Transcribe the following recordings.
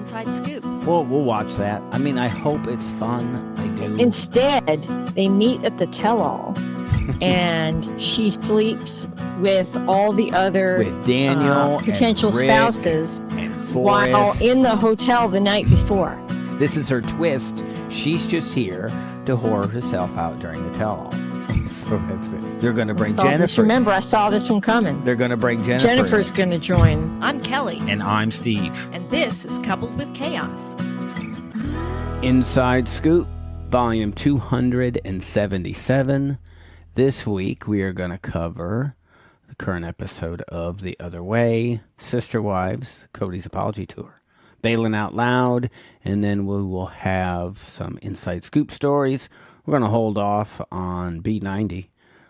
inside scoop. We'll watch that. I mean, I hope it's fun. I do. Instead, they meet at the tell-all, and she sleeps with all the other with Daniel potential and Rick spouses and while Forrest. in the hotel the night before. This is her twist. She's just here to whore herself out during the tell-all. So that's it. They're going to bring Jennifer. Just remember, I saw this one coming. They're going to bring Jennifer. Jennifer's going to join. I'm Kelly. And I'm Steve. And this is Coupled with Chaos. Inside Scoop, volume 277. This week we are going to cover the current episode of The Other Way, Sister Wives, Cody's Apology Tour, Baylen Out Loud, and then we will have some Inside Scoop stories. We're going to hold off on B90.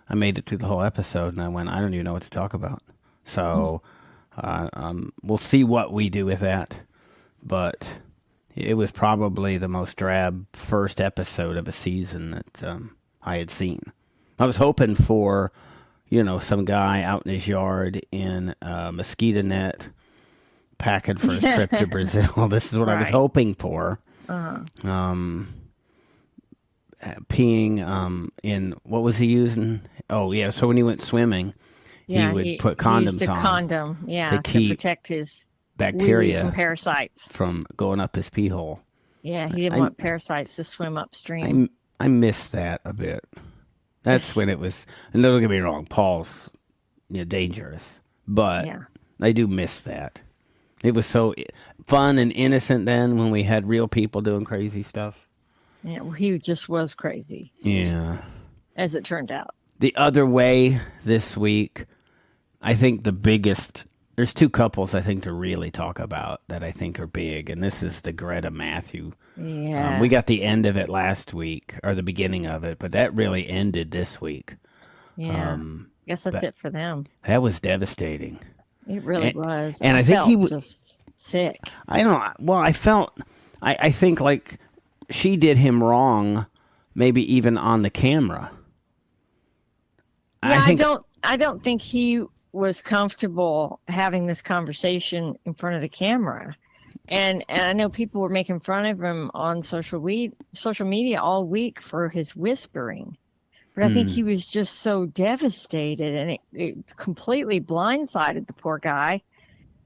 I made it through the whole episode, and I don't even know what to talk about. So we'll see what we do with that. But it was probably the most drab first episode of a season that I had seen. I was hoping for, some guy out in his yard in a mosquito net packing for his trip to Brazil. This is what I was hoping for. Uh-huh. Peeing in, what was he using? Oh, yeah. So when he went swimming, he would put condoms used a on. Condom, to protect his bacteria from parasites. From going up his pee hole. Yeah, he didn't want parasites to swim upstream. I missed that a bit. That's when it was, and don't get me wrong, Paul's dangerous. But I do miss that. It was so fun and innocent then when we had real people doing crazy stuff. Yeah, well, he just was crazy. Yeah. As it turned out. The Other Way this week, I think there's two couples I think to really talk about that I think are big, and this is the Greta Matthew. Yeah. We got the end of it last week, or the beginning of it, but that really ended this week. Yeah. Guess that's it for them. That was devastating. It really was. And I think he was just sick. I think like she did him wrong, maybe even on the camera. Yeah, I don't think he was comfortable having this conversation in front of the camera. And I know people were making fun of him on social media all week for his whispering. But I think he was just so devastated, and it completely blindsided the poor guy.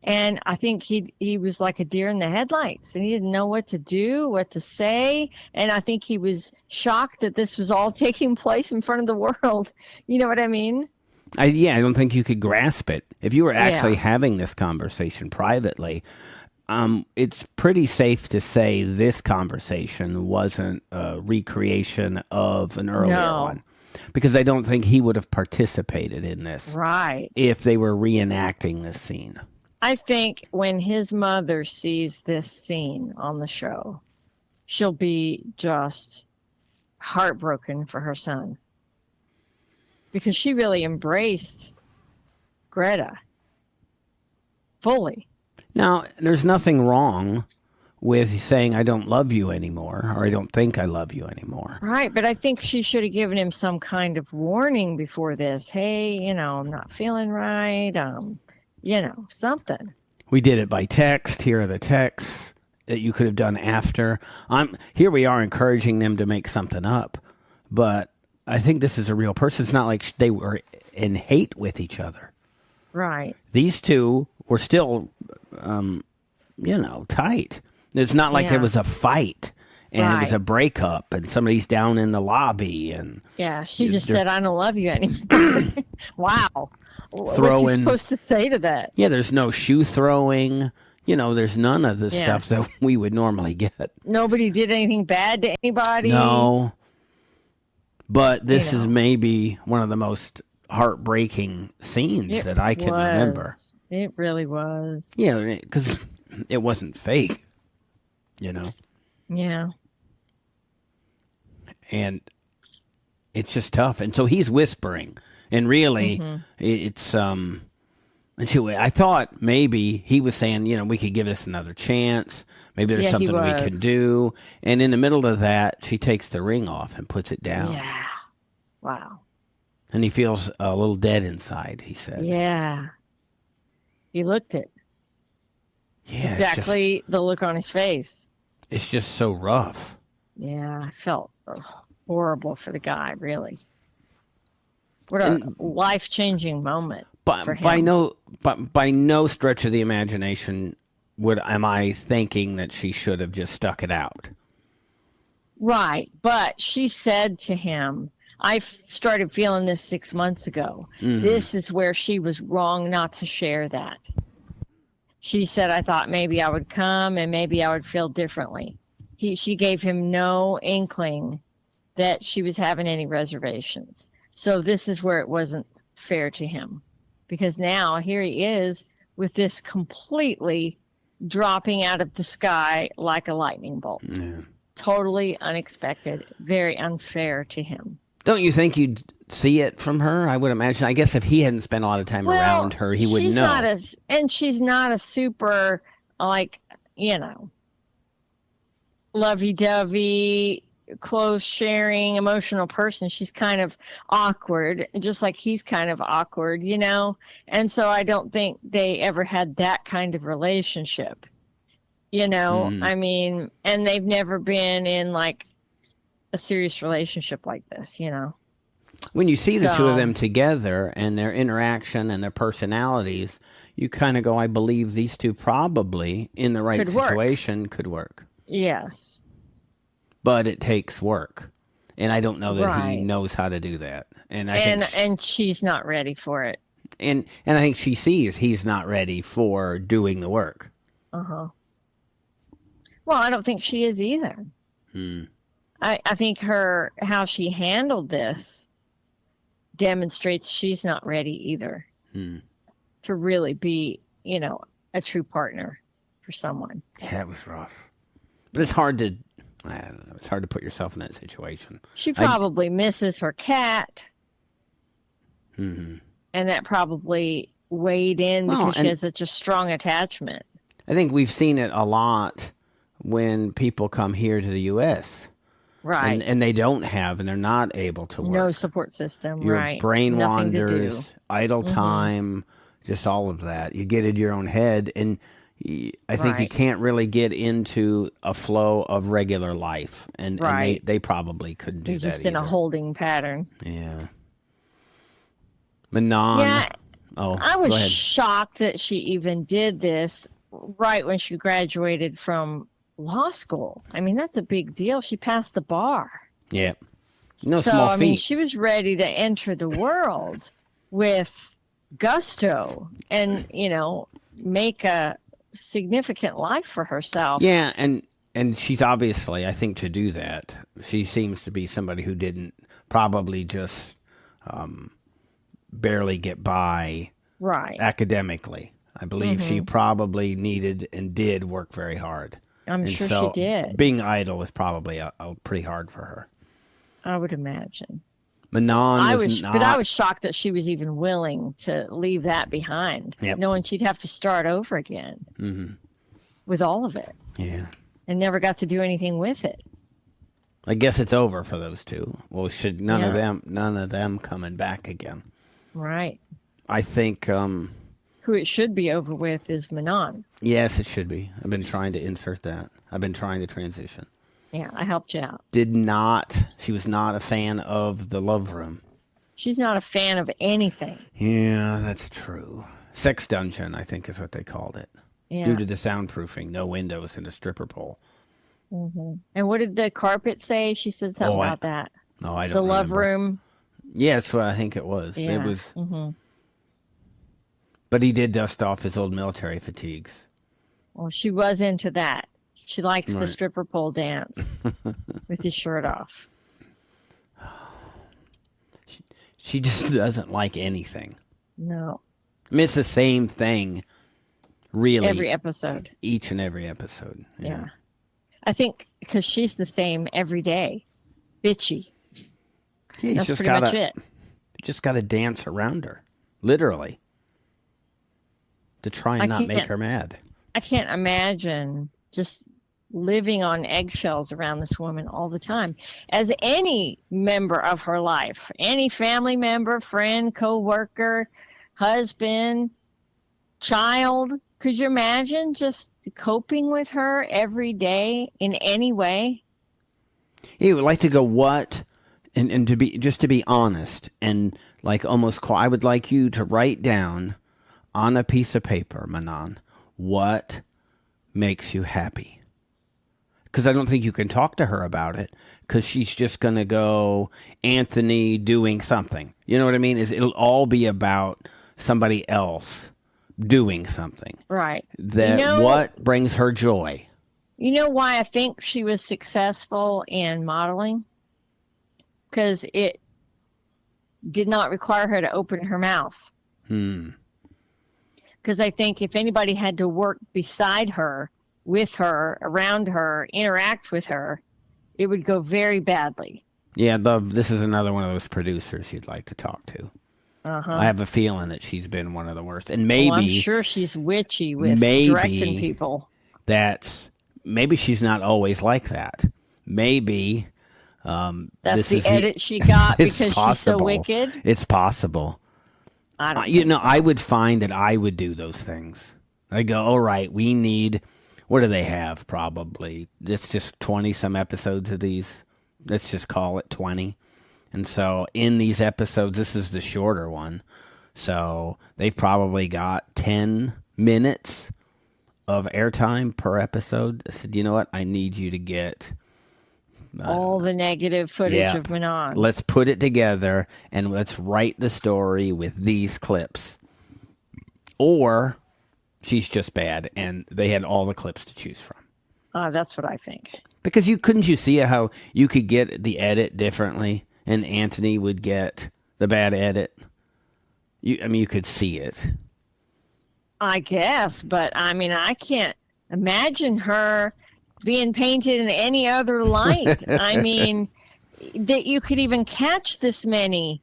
And I think he was like a deer in the headlights, and he didn't know what to do, what to say. And I think he was shocked that this was all taking place in front of the world. You know what I mean? I don't think you could grasp it. If you were actually having this conversation privately, it's pretty safe to say this conversation wasn't a recreation of an earlier one. Because I don't think he would have participated in this. Right. If they were reenacting this scene. I think when his mother sees this scene on the show, she'll be just heartbroken for her son. Because she really embraced Greta fully. Now, there's nothing wrong with saying I don't love you anymore, or I don't think I love you anymore. Right, but I think she should have given him some kind of warning before this. Hey, I'm not feeling right. Something. We did it by text. Here are the texts that you could have done after. Here we are encouraging them to make something up, but I think this is a real person. It's not like they were in hate with each other. Right. These two were still, tight. It's not like there was a fight and it was a breakup and somebody's down in the lobby and she just said, "I don't love you anymore." Wow. What's he supposed to say to that? Yeah, there's no shoe throwing. There's none of the stuff that we would normally get. Nobody did anything bad to anybody. No. But this is maybe one of the most heartbreaking scenes that I can remember. It really was. Yeah, because it wasn't fake, Yeah. And it's just tough. And so he's whispering. And really, it's, I thought maybe he was saying, we could give this another chance. Maybe there's something we can do. And in the middle of that, she takes the ring off and puts it down. Yeah. Wow. And he feels a little dead inside, he said. Yeah. He looked it. Yeah, exactly the look on his face. It's just so rough. Yeah, I felt horrible for the guy, really. What a life-changing moment for him. By no stretch of the imagination am I thinking that she should have just stuck it out. Right, but she said to him, I started feeling this 6 months ago. This is where she was wrong not to share that. She said, I thought maybe I would come and maybe I would feel differently. She gave him no inkling that she was having any reservations. So this is where it wasn't fair to him. Because now here he is with this completely dropping out of the sky like a lightning bolt. Yeah. Totally unexpected, very unfair to him. Don't you think you'd see it from her? I would imagine. I guess if he hadn't spent a lot of time around her, he would know. She's not a super, lovey-dovey, close sharing, emotional person. She's kind of awkward, just like he's kind of awkward, And so I don't think they ever had that kind of relationship, I mean, and they've never been in like a serious relationship like this, When you see the two of them together and their interaction and their personalities, you kind of go, I believe these two probably in the right situation could work. Yes. But it takes work. And I don't know that he knows how to do that. And she's not ready for it. And I think she sees he's not ready for doing the work. Uh-huh. Well, I don't think she is either. I think how she handled this demonstrates she's not ready either to really be, a true partner for someone. Yeah, it was rough. But it's hard to, I don't know, it's hard to put yourself in that situation. She probably misses her cat. And that probably weighed in because she has such a strong attachment. I think we've seen it a lot when people come here to the U.S. Right. And they don't have, and they're not able to work. No support system, Your brain wanders, idle time, just all of that. You get into your own head, and I think you can't really get into a flow of regular life. And they probably couldn't do that just either. In a holding pattern. Yeah. Manon. Yeah, I was go ahead. shocked that she even did this right when she graduated from law school. I mean, that's a big deal. She passed the bar. Yeah. No small feat. I mean, she was ready to enter the world with gusto and, make a significant life for herself. Yeah, and she's obviously, I think, to do that, she seems to be somebody who didn't probably just barely get by academically. I believe she probably needed and did work very hard. I'm sure she did. Being idle was probably pretty hard for her. I would imagine. Manon But I was shocked that she was even willing to leave that behind, knowing she'd have to start over again with all of it. Yeah. And never got to do anything with it. I guess it's over for those two. Well, should none of them coming back again. Right. I think who it should be over with is Manon. Yes, it should be. I've been trying to insert that. I've been trying to transition. Yeah, I helped you out. She was not a fan of the love room. She's not a fan of anything. Yeah, that's true. Sex dungeon, I think is what they called it. Yeah. Due to the soundproofing, no windows and a stripper pole. And what did the carpet say? She said something about that. No, I don't The remember. love room. Yes, well, I think it was. Yeah. It was. But he did dust off his old military fatigues. Well, she was into that. She likes the stripper pole dance with his shirt off. She just doesn't like anything. No. I mean, it's the same thing, really. Every episode. Each and every episode. Yeah. I think because she's the same every day. Bitchy. Yeah, that's pretty much it. You just got to dance around her, literally, to try and not make her mad. I can't imagine just living on eggshells around this woman all the time. As any member of her life, any family member, friend, co-worker, husband, child, Could you imagine just coping with her every day in any way? You would like to go what? And to be honest, and like almost call, I would like you to write down on a piece of paper, Manon, what makes you happy. Because I don't think you can talk to her about it, because she's just going to go Anthony doing something. You know what I mean? It'll all be about somebody else doing something. Right. That what brings her joy. You know why I think she was successful in modeling? Because it did not require her to open her mouth. Because I think if anybody had to work beside her, with her, around her, interact with her, it would go very badly. Yeah, this is another one of those producers you'd like to talk to. I have a feeling that she's been one of the worst. And maybe... I'm sure she's witchy with directing people. Maybe she's not always like that. Maybe... that's the edit she got because she's so wicked. It's possible. I don't I would find that I would do those things. I go, all right, we need, what do they have? Probably it's just 20 some episodes of these. Let's just call it 20. And so in these episodes, this is the shorter one. So they've probably got 10 minutes of airtime per episode. I said, you know what? I need you to get all the negative footage of Manon. Let's put it together and let's write the story with these clips. Or she's just bad and they had all the clips to choose from. That's what I think. Because couldn't you see how you could get the edit differently and Anthony would get the bad edit? You could see it. I guess, but I can't imagine her being painted in any other light. That you could even catch this many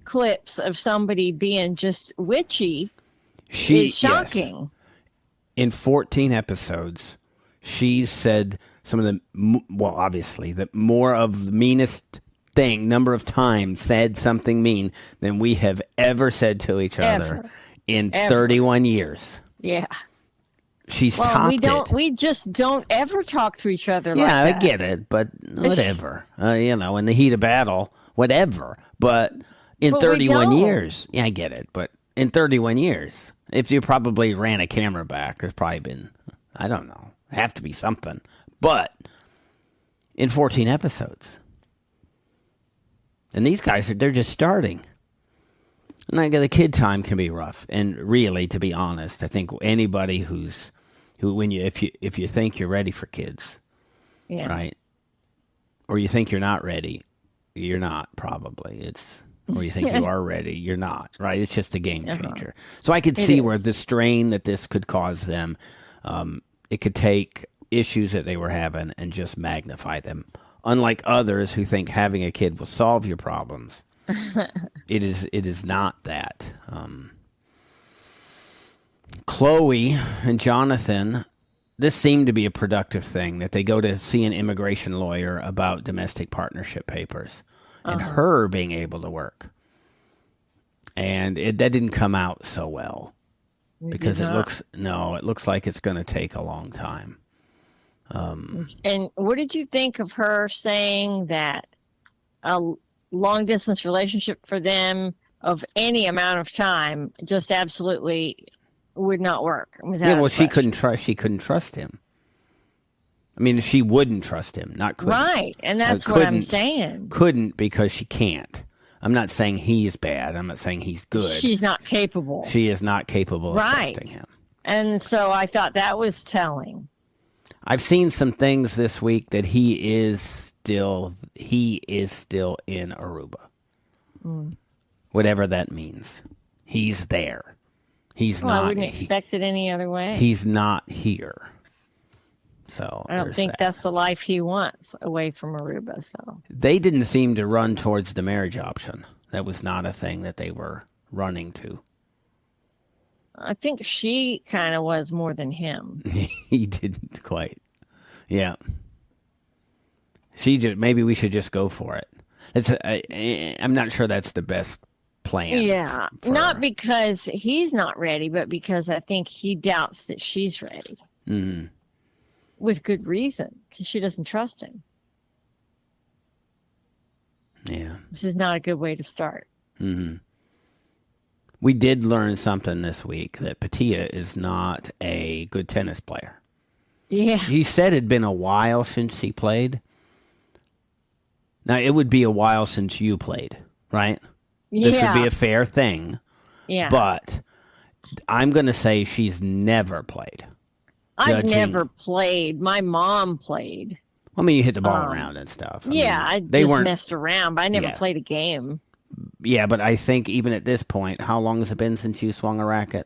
clips of somebody being just witchy is shocking. Yes. In 14 episodes, she's said some of obviously, the more of the meanest thing, number of times said something mean than we have ever said to each other in 31 years. Yeah. She's topped it. We just don't ever talk to each other like that. Yeah, I get it, but whatever. In the heat of battle, whatever. But in 31 years, I get it. But in 31 years, if you probably ran a camera back, there's probably been, I don't know, have to be something. But in 14 episodes. And these guys, they're just starting. And the kid time can be rough. And really, to be honest, I think anybody if you think you're ready for kids, right? Or you think you're not ready, you're not probably. Or you think you are ready, you're not, right? It's just a game changer. So I could see where the strain that this could cause them, it could take issues that they were having and just magnify them. Unlike others who think having a kid will solve your problems. It is not that. Chloe and Jonathan, this seemed to be a productive thing, that they go to see an immigration lawyer about domestic partnership papers and her being able to work. And that didn't come out so well because it looks like it's going to take a long time. And what did you think of her saying that a long distance relationship for them of any amount of time just absolutely would not work? She couldn't trust him. She wouldn't trust him, not couldn't. Right, and that's what I'm saying. Couldn't because she can't. I'm not saying he's bad. I'm not saying he's good. She's not capable. She is not capable of trusting him. And so I thought that was telling. I've seen some things this week that he is still in Aruba. Whatever that means. He's there. He's not. I wouldn't expect it any other way. He's not here. So I don't think that's the life he wants away from Aruba. So they didn't seem to run towards the marriage option. That was not a thing that they were running to. I think she kind of was more than him. He didn't quite. Yeah. Maybe we should just go for it. I'm not sure that's the best plan. Yeah, not because he's not ready, but because I think he doubts that she's ready. Mm-hmm. With good reason, because she doesn't trust him. Yeah. This is not a good way to start. Mm-hmm. We did learn something this week, that Patia is not a good tennis player. Yeah. She said it'd been a while since she played. Now, it would be a while since you played, right? Yeah. This would be a fair thing. Yeah. But I'm going to say she's never played. I've never played. My mom played. I mean, you hit the ball around and stuff. I just messed around, but I never played a game. Yeah, but I think even at this point, how long has it been since you swung a racket?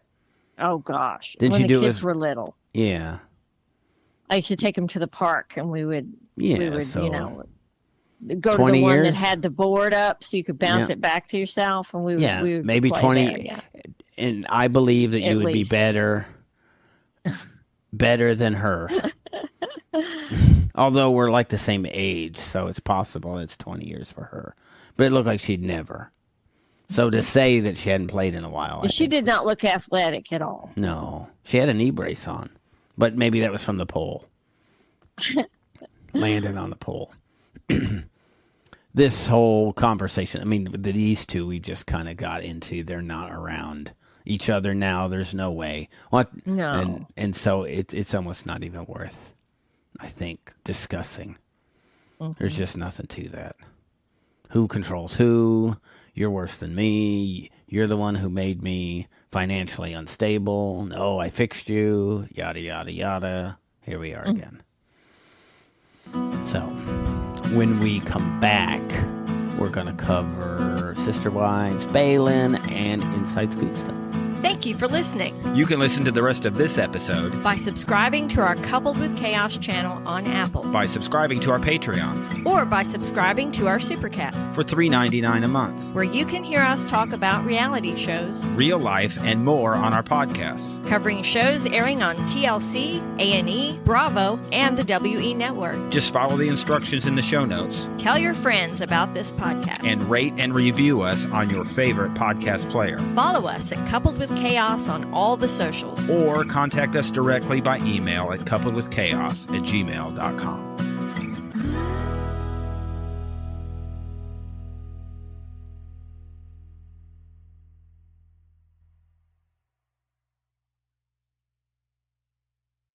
Oh, gosh. Did when you the do kids were little. Yeah. I used to take them to the park, and we would so go to the one that had the board up so you could bounce it back to yourself, and we would maybe play 20 there, yeah. And I believe that you would least. be better than her. Although we're like the same age, so it's possible it's 20 years for her. But it looked like she'd never. So to say that she hadn't played in a while, she did not look athletic at all. No, she had a knee brace on, but maybe that was from the pole. Landed on the pole. This whole conversation, I mean, these two we just kind of got into. They're not around each other now. There's no way. No. And so it's almost not even worth, I think, discussing. Mm-hmm. There's just nothing to that. Who controls who? You're worse than me. You're the one who made me financially unstable. No, I fixed you. Yada, yada, yada. Here we are again. So, when we come back, we're going to cover Sister Wives, Baylen, and Inside Scoop stuff. Thank you for listening. You can listen to the rest of this episode by subscribing to our Coupled with Chaos channel on Apple, by subscribing to our Patreon, or by subscribing to our Supercast for $3.99 a month, where you can hear us talk about reality shows, real life, and more on our podcasts, covering shows airing on TLC, A&E, Bravo, and the WE Network. Just follow the instructions in the show notes. Tell your friends about this podcast. And rate and review us on your favorite podcast player. Follow us at Coupled with Chaos on all the socials. Or contact us directly by email at coupledwithchaos@gmail.com.